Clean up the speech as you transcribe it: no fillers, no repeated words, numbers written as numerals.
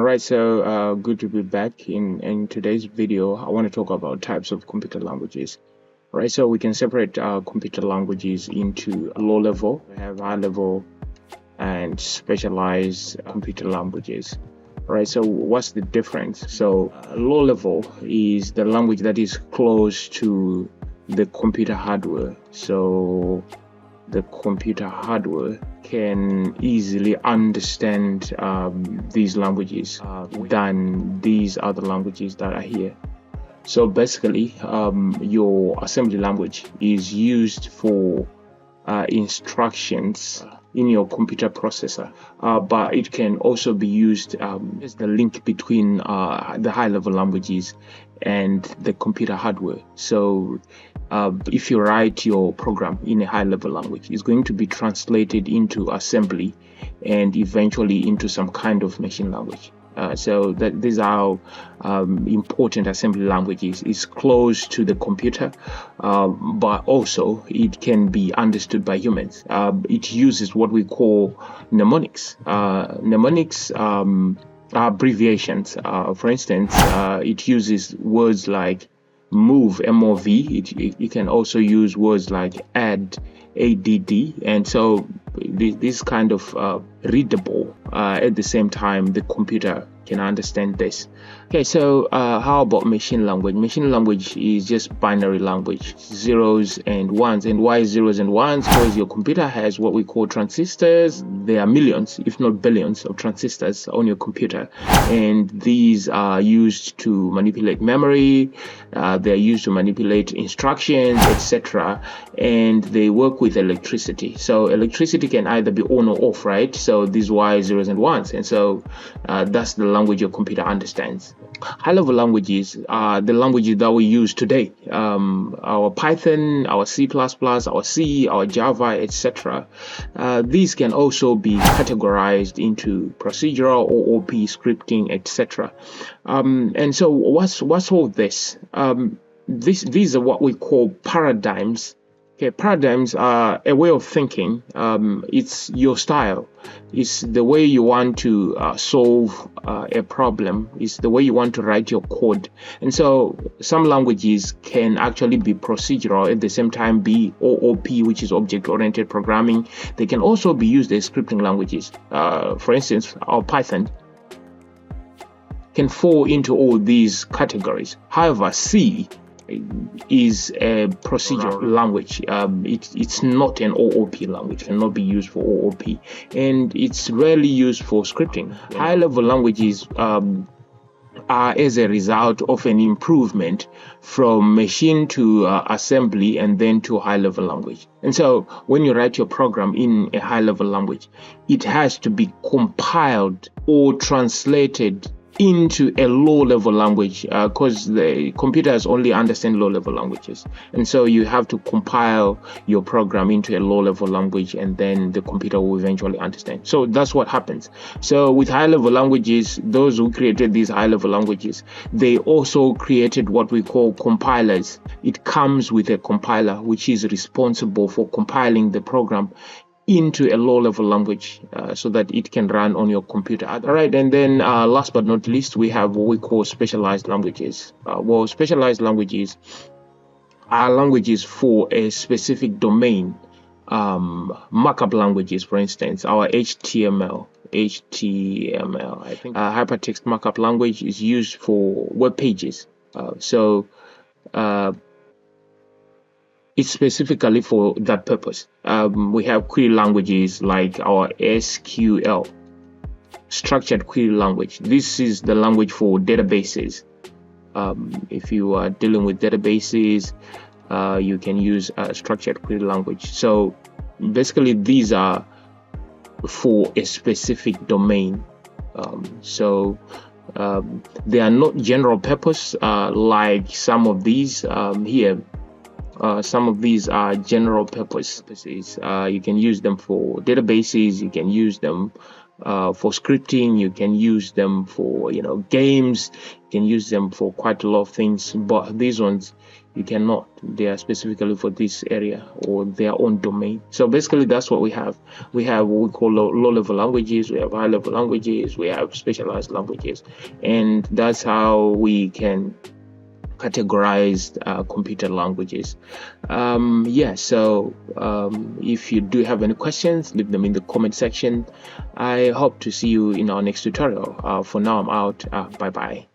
All right, so good to be back. In today's video, I want to talk about types of computer languages. All right, so we can separate computer languages into low level, we have high level, and specialized computer languages. All right, so what's the difference? So low level is the language that is close to the computer hardware. So the computer hardware can easily understand these languages than these other languages that are here. So basically, your assembly language is used for instructions in your computer processor, but it can also be used as the link between the high-level languages and the computer hardware. So if you write your program in a high-level language, it's going to be translated into assembly and eventually into some kind of machine language. So these are how important assembly language is. It's close to the computer, but also it can be understood by humans. It uses what we call mnemonics. Mnemonics are abbreviations. For instance, it uses words like move, M-O-V. It can also use words like add, ADD, and so this kind of readable. At the same time, the computer can understand this. Okay, so how about machine language? Machine language is just binary language, zeros and ones. And why zeros and ones? Because your computer has what we call transistors. There are millions, if not billions, of transistors on your computer, and these are used to manipulate memory. They are used to manipulate instructions, etc., and they work with electricity. So electricity can either be on or off, right? So these are zeros and ones, and so that's the language your computer understands. High-level languages are the languages that we use today. Our Python, our C++, our C, our Java, etc. These can also be categorized into procedural, OOP, scripting, etc. And so what's all this? These are what we call paradigms. Okay, paradigms are a way of thinking. It's your style. It's the way you want to solve a problem. It's the way you want to write your code. And so some languages can actually be procedural, at the same time be OOP, which is object-oriented programming. They can also be used as scripting languages. For instance, our Python can fall into all these categories. However, C is a procedural language. It's not an OOP language, cannot be used for OOP, and it's rarely used for scripting. High-level languages are as a result of an improvement from machine to assembly and then to high-level language. And so when you write your program in a high-level language, it has to be compiled or translated into a low-level language, because the computers only understand low-level languages, and so you have to compile your program into a low-level language, and then the computer will eventually understand. So that's what happens. So with high-level languages, those who created these high-level languages, they also created what we call compilers. It comes with a compiler which is responsible for compiling the program into a low-level language so that it can run on your computer. All right, and then last but not least, we have what we call specialized languages. Well, specialized languages are languages for a specific domain. Markup languages, for instance, our HTML, I think hypertext markup language is used for web pages. It's specifically for that purpose. We have query languages like our SQL, structured query language. This is the language for databases. If you are dealing with databases, you can use a structured query language. So basically, these are for a specific domain. They are not general purpose like some of these here. Some of these are general purposes. You can use them for databases. You can use them for scripting. You can use them for games. You can use them for quite a lot of things. But these ones you cannot. They are specifically for this area or their own domain. So basically, that's what we have. We have what we call low-level languages. We have high-level languages. We have specialized languages, and that's how we can categorized computer languages. So if you do have any questions, leave them in the comment section. I hope to see you in our next tutorial. For now, I'm out. Bye bye.